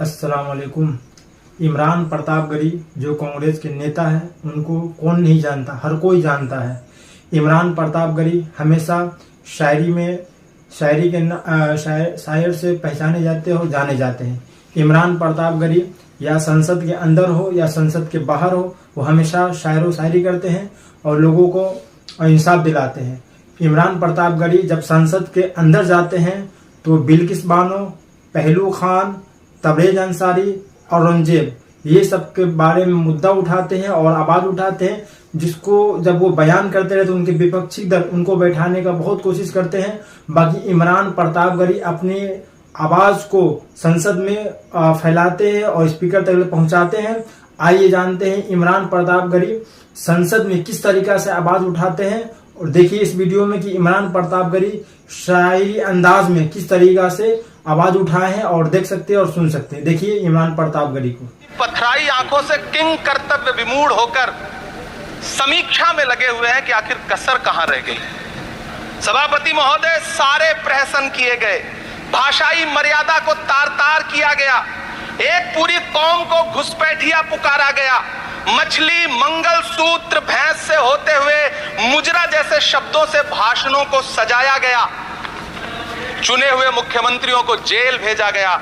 अस्सलाम वालेकुम। इमरान प्रतापगढ़ी जो कांग्रेस के नेता है, उनको कौन नहीं जानता, हर कोई जानता है। इमरान प्रतापगढ़ी हमेशा शायरी के शायर से पहचाने जाते हो, जाने जाते हैं। इमरान प्रतापगढ़ी या संसद के अंदर हो या संसद के बाहर हो, वो हमेशा शायर व शायरी करते हैं और लोगों को इंसाफ दिलाते हैं। इमरान प्रतापगढ़ी जब संसद के अंदर जाते हैं तो बिल्किस बानो, पहलू खान, तबरेज अंसारी, औरंगजेब, ये सब के बारे में मुद्दा उठाते हैं और आवाज उठाते हैं, जिसको जब वो बयान करते रहे तो उनके विपक्षी दल उनको बैठाने का बहुत कोशिश करते हैं। बाकी इमरान प्रतापगढ़ी अपनी आवाज को संसद में फैलाते हैं और स्पीकर तक पहुंचाते हैं। आइए जानते हैं इमरान प्रतापगढ़ी संसद में किस तरीका से आवाज उठाते हैं, और देखिए इस वीडियो में कि इमरान प्रतापगढ़ी शायरी अंदाज में किस तरीका से आवाज उठाए हैं, और देख सकते हैं और सुन सकते हैं। देखिए इमरान प्रतापगढ़ी को। पथराई आंखों से किंग कर्तव्य विमूढ़ होकर समीक्षा में लगे हुए हैं कि आखिर कसर कहां रह गई। सभापति महोदय, सारे प्रहसन किए गए, भाषाई मर्यादा को तार तार किया गया, एक पूरी कौम को घुसपैठिया पुकारा गया, मछली, मंगल सूत्र, भैंस से होते हुए मुजरा जैसे शब्दों से भाषणों को सजाया गया, चुने हुए मुख्यमंत्रियों को जेल भेजा गया,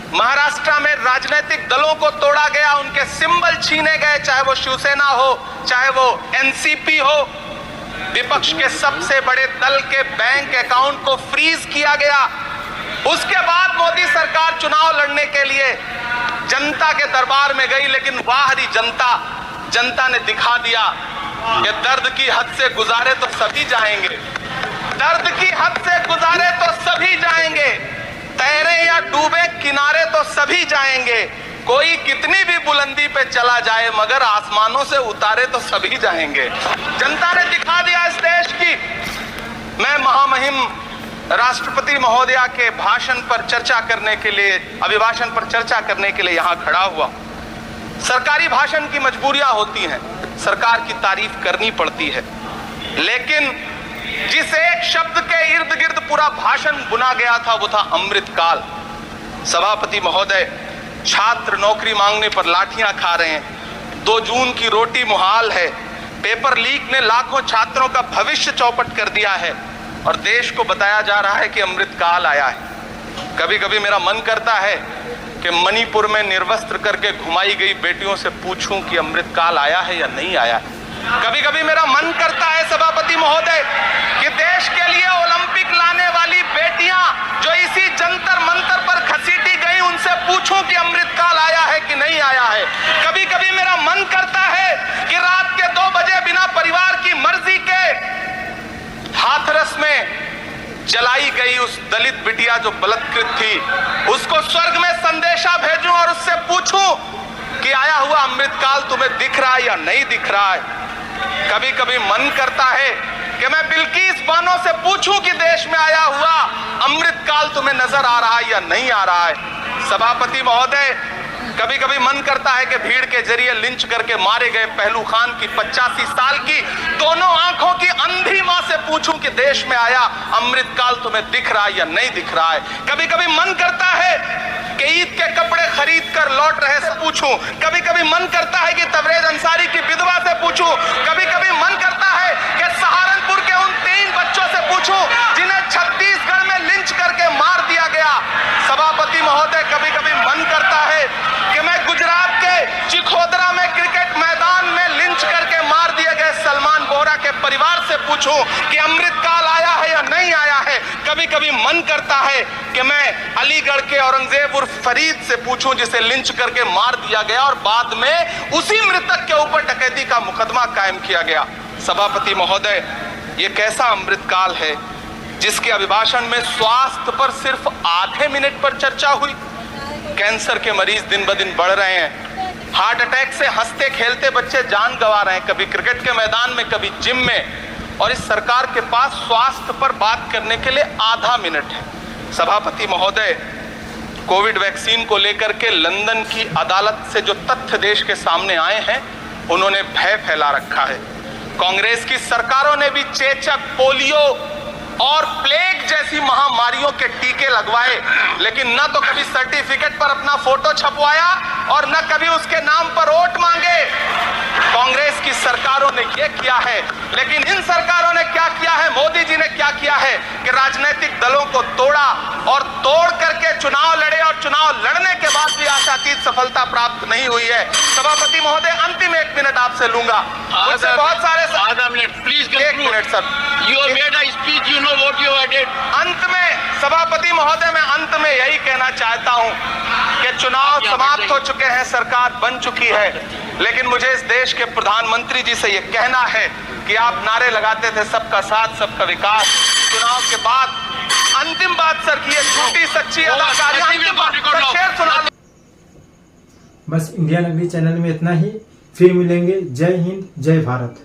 महाराष्ट्र में राजनीतिक दलों को तोड़ा गया, उनके सिंबल छीने गए, चाहे वो शिवसेना हो चाहे वो एनसीपी हो, विपक्ष के सबसे बड़े दल के बैंक अकाउंट को फ्रीज किया गया। उसके बाद मोदी सरकार चुनाव लड़ने के लिए जनता के दरबार में गई, लेकिन बाहरी जनता ने दिखा दिया कि दर्द की हद से गुजारे तो सभी जाएंगे, दर्द की हद से गुजारे तो सभी जाएंगे, तैरे या डूबे किनारे तो सभी जाएंगे, कोई कितनी भी बुलंदी पे चला जाए मगर आसमानों से उतारे तो सभी जाएंगे। जनता ने दिखा दिया इस देश की। मैं महामहिम राष्ट्रपति महोदया के भाषण पर चर्चा करने के लिए, अभिभाषण पर चर्चा करने के लिए यहां खड़ा हुआ। सरकारी भाषण की मजबूरियां होती हैं, सरकार की तारीफ करनी पड़ती है, लेकिन जिस एक शब्द के इर्द गिर्द पूरा भाषण बुना गया था वो था अमृतकाल। सभापति महोदय, छात्र नौकरी मांगने पर लाठियां खा रहे हैं, 2 जून की रोटी मुहाल है, पेपर लीक ने लाखों छात्रों का भविष्य चौपट कर दिया है, और देश को बताया जा रहा है कि अमृतकाल आया है। कभी कभी मेरा मन करता है कि मणिपुर में निर्वस्त्र करके घुमाई गई बेटियों से पूछूं कि अमृतकाल आया है या नहीं आया है। कभी कभी मेरा मन करता है सभापति महोदय कि देश के लिए ओलंपिक लाने वाली बेटियां जो इसी जंतर मंतर पर घसीटी गई, उनसे पूछूं कि अमृतकाल आया है कि नहीं आया है। कभी कभी मेरा मन करता है कि रात के 2 बजे बिना परिवार की मर्जी के हाथरस में जलाई गई उस दलित बिटिया जो बलात्कृत थी, उसको स्वर्ग में संदेशा भेजूं और उससे पूछूं कि आया हुआ अमृतकाल तुम्हें दिख रहा है या नहीं दिख रहा है। कभी कभी मन करता है कि मैं बिल्किस बानो से पूछूं कि देश में आया हुआ अमृतकाल तुम्हें नजर आ रहा है या नहीं आ रहा है। सभापति महोदय, कभी कभी मन करता है कि भीड़ के जरिए लिंच करके मारे गए पहलू खान की 85 साल की दोनों आंखों की अंधी मां से पूछूं कि देश में आया अमृतकाल तुम्हें दिख रहा है या नहीं दिख रहा है। कभी कभी मन करता है कि ईद के कपड़े खरीद कर लौट रहे से पूछूं, कभी कभी मन करता है कि तबरेज अंसारी की विधवा से पूछूं, कभी कभी मन करता है कि सहारनपुर के उन 3 बच्चों से पूछूं जिन्हें छत्तीसगढ़ में लिंच करके मार दिया गया। सभापति महोदय, कभी कभी मन करता है कि मैं गुजरात के चिखोदरा में क्रिकेट मैदान में लिंच करके मार दिए गए सलमान बोरा के परिवार से पूछूं कि अमृतकाल आया है या नहीं आया है। कभी कभी मन करता है कि मैं अलीगढ़ के औरंगजेब उर्फ फरीद से पूछूं जिसे लिंच करके मार दिया गया और बाद में उसी मृतक के ऊपर डकैती का मुकदमा कायम किया गया। सभापति महोदय, ये कैसा अमृतकाल है जिसके अभिभाषण में स्वास्थ्य पर सिर्फ आधे मिनट पर चर्चा हुई। कैंसर के मरीज दिन ब दिन बढ़ रहे हैं, हार्ट अटैक से हंसते खेलते बच्चे जान गंवा रहे हैं, कभी क्रिकेट के मैदान में कभी जिम में, और इस सरकार के पास स्वास्थ्य पर बात करने के लिए आधा मिनट है। सभापति महोदय, कोविड वैक्सीन को लेकर के लंदन की अदालत से जो तथ्य देश के सामने आए हैं, उन्होंने भय फैला रखा है। कांग्रेस की सरकारों ने भी चेचक, पोलियो और प्लेग जैसी महामारियों के टीके लगवाए, लेकिन न तो कभी सर्टिफिकेट पर अपना फोटो छपवाया और न कभी उसके नाम पर वोट मांगे। कांग्रेस की सरकारों ने यह किया है, लेकिन इन सरकारों ने क्या किया है, मोदी जी ने क्या किया है कि राजनीतिक दलों को तोड़ा और तोड़ करके चुनाव लड़े और चुनाव लड़ने के बाद भी आशातीत सफलता प्राप्त नहीं हुई है। सभापति महोदय, अंतिम 1 मिनट आपसे लूंगा। मुझसे बहुत सारे please 1 minute sir. You have made a speech, you know what you have did. अंत में सभापति महोदय, मैं अंत में यही कहना चाहता हूं कि चुनाव समाप्त हो चुके हैं, सरकार बन चुकी है, लेकिन मुझे इस देश के प्रधानमंत्री जी से यह कहना है कि आप नारे लगाते थे सबका साथ सबका विकास। चुनाव के बाद अंतिम बात सर की, ये झूठी सच्ची अदाकारी, अंतिम बात सर, शेर सुना लो। बस इंडिया नगरी चैनल में इतना ही, फिर मिलेंगे। जय हिंद, जय भारत।